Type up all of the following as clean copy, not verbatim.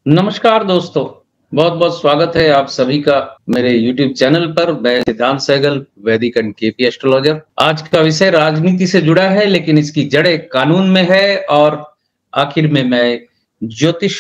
नमस्कार दोस्तों, बहुत-बहुत स्वागत है आप सभी का मेरे YouTube चैनल पर। मैं सिद्धांत सहगल, वैदिक एंड केपी एस्ट्रोलॉजर। आज का विषय राजनीति से जुड़ा है, लेकिन इसकी जड़ें कानून में है और आखिर में मैं ज्योतिष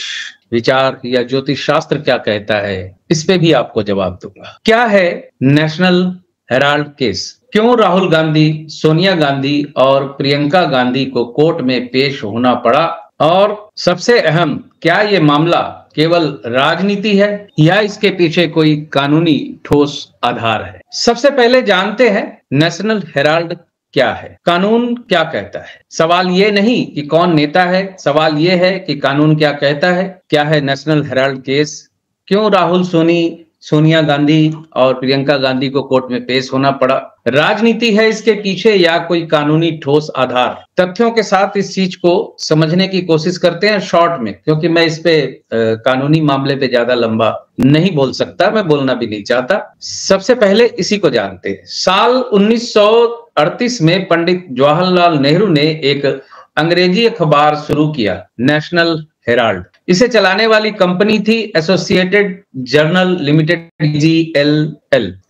विचार या ज्योतिष शास्त्र क्या कहता है, इस पे भी आपको जवाब दूंगा। क्या है नेशनल हेराल्ड केस? क्यों राहुल गांधी, सोनिया गांधी और प्रियंका गांधी को कोर्ट में पेश होना पड़ा? और सबसे अहम, क्या ये मामला केवल राजनीति है या इसके पीछे कोई कानूनी ठोस आधार है? सबसे पहले जानते हैं नेशनल हेराल्ड क्या है, कानून क्या कहता है। सवाल ये नहीं कि कौन नेता है, सवाल ये है कि कानून क्या कहता है। क्या है नेशनल हेराल्ड केस? क्यों राहुल, सोनिया गांधी और प्रियंका गांधी को कोर्ट में पेश होना पड़ा? राजनीति है इसके पीछे या कोई कानूनी ठोस आधार? तथ्यों के साथ इस चीज को समझने की कोशिश करते हैं शॉर्ट में, क्योंकि मैं इस पे कानूनी मामले पे ज्यादा लंबा नहीं बोल सकता, मैं बोलना भी नहीं चाहता। सबसे पहले इसी को जानते हैं। साल 1938 में पंडित जवाहरलाल नेहरू ने एक अंग्रेजी अखबार शुरू किया, नेशनल हेराल्ड। इसे चलाने वाली कंपनी थी एसोसिएटेड जर्नल लिमिटेड,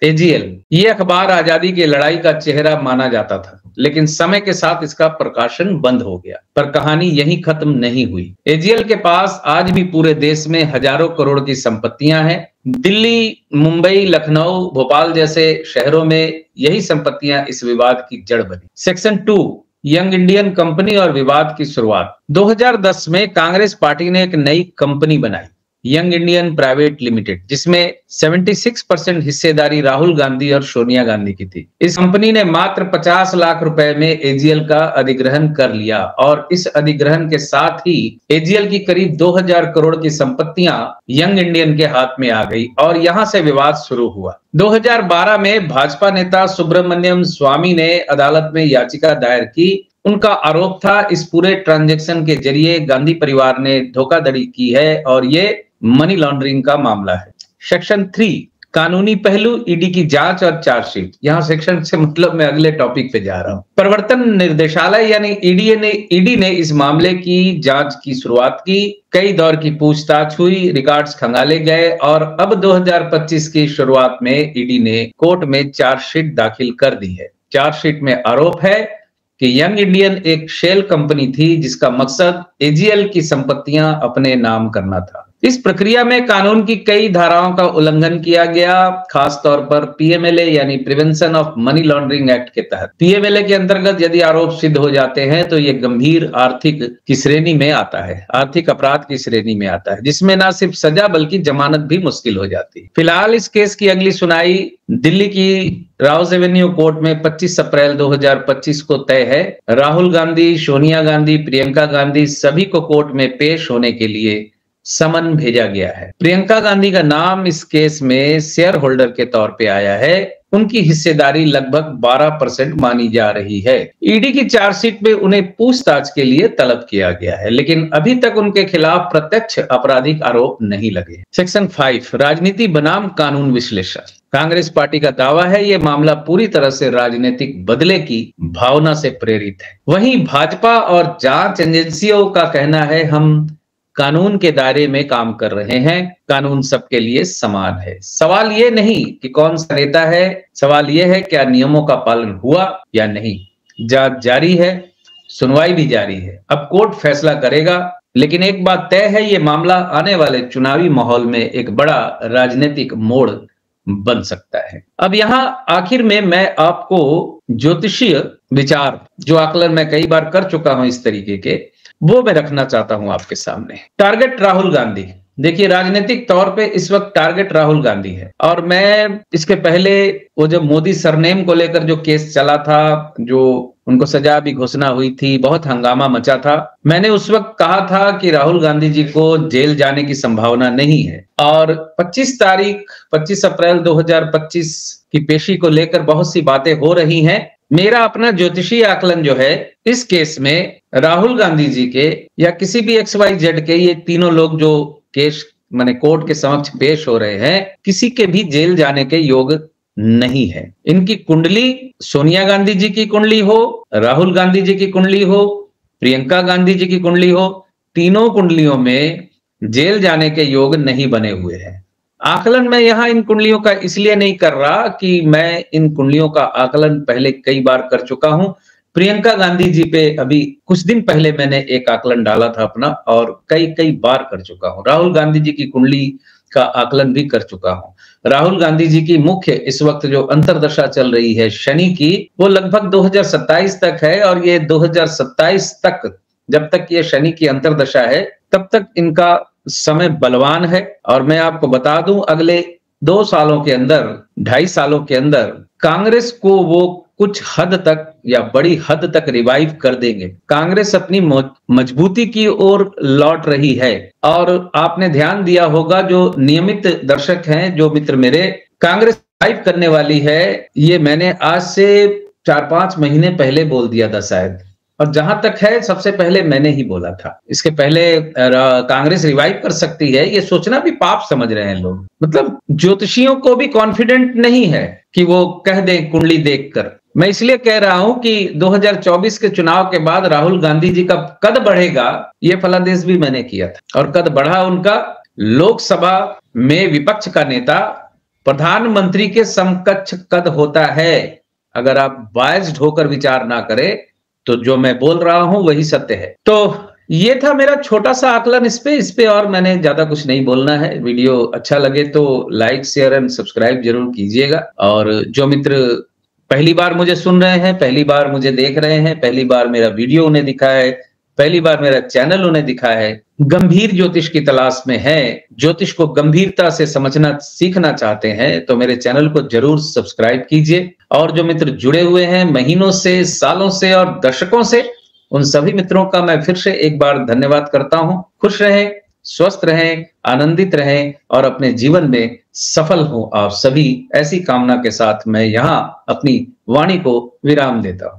एजीएल। ये अखबार आजादी की लड़ाई का चेहरा माना जाता था, लेकिन समय के साथ इसका प्रकाशन बंद हो गया। पर कहानी यहीं खत्म नहीं हुई। एजीएल के पास आज भी पूरे देश में हजारों करोड़ की संपत्तियां हैं। दिल्ली, मुंबई, लखनऊ, भोपाल जैसे शहरों में यही संपत्तियां इस विवाद की जड़ बनी। सेक्शन 2, यंग इंडियन कंपनी और विवाद की शुरुआत। 2010 में कांग्रेस पार्टी ने एक नई कंपनी बनाई, यंग इंडियन प्राइवेट लिमिटेड, जिसमें 76% हिस्सेदारी राहुल गांधी और सोनिया गांधी की थी। इस कंपनी ने मात्र 50 लाख रुपए में एजीएल का अधिग्रहण कर लिया और इस अधिग्रहण के साथ ही एजीएल की करीब 2000 करोड़ की संपत्तियां यंग इंडियन के हाथ में आ गई और यहां से विवाद शुरू हुआ। 2012 में भाजपा नेता सुब्रमण्यम स्वामी ने अदालत में याचिका दायर की। उनका आरोप था इस पूरे ट्रांजैक्शन के जरिए गांधी परिवार ने धोखाधड़ी की है और ये मनी लॉन्ड्रिंग का मामला है। सेक्शन 3, कानूनी पहलू, ईडी की जांच और चार्जशीट। यहाँ सेक्शन से मतलब मैं अगले टॉपिक पे जा रहा हूँ। प्रवर्तन निर्देशालय यानी ईडी ने इस मामले की जांच की शुरुआत की। कई दौर की पूछताछ हुई, रिकॉर्ड्स खंगाले गए और अब 2025 की शुरुआत में ईडी ने कोर्ट में चार्जशीट दाखिल कर दी है। चार्जशीट में आरोप है कि यंग इंडियन एक शेल कंपनी थी जिसका मकसद एजीएल की संपत्तियां अपने नाम करना था। इस प्रक्रिया में कानून की कई धाराओं का उल्लंघन किया गया, खास तौर पर पीएमएलए यानी prevention of money laundering act के तहत। पीएमएलए के अंतर्गत यदि आरोप सिद्ध हो जाते हैं तो ये गंभीर आर्थिक की श्रेणी में आता है, आर्थिक अपराध की श्रेणी में आता है, जिसमें न सिर्फ सजा बल्कि जमानत भी मुश्किल हो जाती है। फिलहाल इस केस की अगली सुनाई दिल्ली की राउस एवेन्यू कोर्ट में 25 अप्रैल 2025 को तय है। राहुल गांधी, सोनिया गांधी, प्रियंका गांधी सभी को कोर्ट में पेश होने के लिए समन भेजा गया है। प्रियंका गांधी का नाम इस केस में शेयर होल्डर के तौर पे आया है। उनकी हिस्सेदारी लगभग 12% मानी जा रही है। ईडी की चार्जशीट में उन्हें पूछताछ के लिए तलब किया गया है, लेकिन अभी तक उनके खिलाफ प्रत्यक्ष आपराधिक आरोप नहीं लगे। सेक्शन 5, राजनीति बनाम कानून विश्लेषण। कांग्रेस पार्टी का दावा है ये मामला पूरी तरह से राजनीतिक बदले की भावना से प्रेरित है। वहीं भाजपा और जांच एजेंसियों का कहना है हम कानून के दायरे में काम कर रहे हैं, कानून सबके लिए समान है। सवाल ये नहीं कि कौन सा नेता है, सवाल ये है क्या नियमों का पालन हुआ या नहीं। जांच जारी है, सुनवाई भी जारी है, अब कोर्ट फैसला करेगा। लेकिन एक बात तय है, ये मामला आने वाले चुनावी माहौल में एक बड़ा राजनीतिक मोड़ बन सकता है। अब यहाँ आखिर में मैं आपको ज्योतिषीय विचार, जो आकलन मैं कई बार कर चुका हूं इस तरीके के, वो मैं रखना चाहता हूं आपके सामने। टारगेट राहुल गांधी। देखिए, राजनीतिक तौर पे इस वक्त टारगेट राहुल गांधी है। और मैं इसके पहले वो जब मोदी सरनेम को लेकर जो केस चला था, जो उनको सजा भी घोषणा हुई थी, बहुत हंगामा मचा था, मैंने उस वक्त कहा था कि राहुल गांधी जी को जेल जाने की संभावना नहीं है। और 25 अप्रैल 2025 की पेशी को लेकर बहुत सी बातें हो रही हैं। मेरा अपना ज्योतिषीय आकलन जो है, इस केस में राहुल गांधी जी के या किसी भी XYZ के, ये तीनों लोग जो केस माने कोर्ट के समक्ष पेश हो रहे हैं, किसी के भी जेल जाने के योग नहीं है। इनकी कुंडली, सोनिया गांधी जी की कुंडली हो, राहुल गांधी जी की कुंडली हो, प्रियंका गांधी जी की कुंडली हो, तीनों कुंडलियों में जेल जाने के योग नहीं बने हुए हैं। आकलन मैं यहाँ इन कुंडलियों का इसलिए नहीं कर रहा कि मैं इन कुंडलियों का आकलन पहले कई बार कर चुका हूं। प्रियंका गांधी जी पे अभी कुछ दिन पहले मैंने एक आकलन डाला था अपना, और कई कई बार कर चुका हूं। राहुल गांधी जी की कुंडली का आकलन भी कर चुका हूं। राहुल गांधी जी की मुख्य इस वक्त जो अंतर्दशा चल रही है शनि की, वो लगभग 2027 तक है, और ये 2027 तक, जब तक ये शनि की अंतर्दशा है तब तक इनका समय बलवान है। और मैं आपको बता दूं, अगले 2 सालों के अंदर, 2.5 सालों के अंदर कांग्रेस को वो कुछ हद तक या बड़ी हद तक रिवाइव कर देंगे। कांग्रेस अपनी मजबूती की ओर लौट रही है। और आपने ध्यान दिया होगा, जो नियमित दर्शक हैं, जो मित्र मेरे, कांग्रेस रिवाइव करने वाली है, ये मैंने आज से 4-5 महीने पहले बोल दिया था शायद। और जहां तक है, सबसे पहले मैंने ही बोला था। इसके पहले कांग्रेस रिवाइव कर सकती है, ये सोचना भी पाप समझ रहे हैं लोग। मतलब ज्योतिषियों को भी कॉन्फिडेंट नहीं है कि वो कह दें कुंडली देखकर। मैं इसलिए कह रहा हूं कि 2024 के चुनाव के बाद राहुल गांधी जी का कद बढ़ेगा, ये फलादेश भी मैंने किया था, और कद बढ़ा उनका। लोकसभा में विपक्ष का नेता प्रधानमंत्री के समकक्ष कद होता है। अगर आप बायस्ड होकर विचार ना करें तो जो मैं बोल रहा हूं वही सत्य है। तो ये था मेरा छोटा सा आकलन इस पे और मैंने ज्यादा कुछ नहीं बोलना है। वीडियो अच्छा लगे तो लाइक, शेयर एंड सब्सक्राइब जरूर कीजिएगा। और जो मित्र पहली बार मुझे सुन रहे हैं, पहली बार मुझे देख रहे हैं, पहली बार मेरा वीडियो उन्हें दिखा है, पहली बार मेरा चैनल उन्हें दिखा है, गंभीर ज्योतिष की तलाश में है, ज्योतिष को गंभीरता से समझना सीखना चाहते हैं, तो मेरे चैनल को जरूर सब्सक्राइब कीजिए। और जो मित्र जुड़े हुए हैं महीनों से, सालों से और दशकों से, उन सभी मित्रों का मैं फिर से एक बार धन्यवाद करता हूं। खुश रहें, स्वस्थ रहें, आनंदित रहें और अपने जीवन में सफल हो आप सभी। ऐसी कामना के साथ मैं यहाँ अपनी वाणी को विराम देता हूं।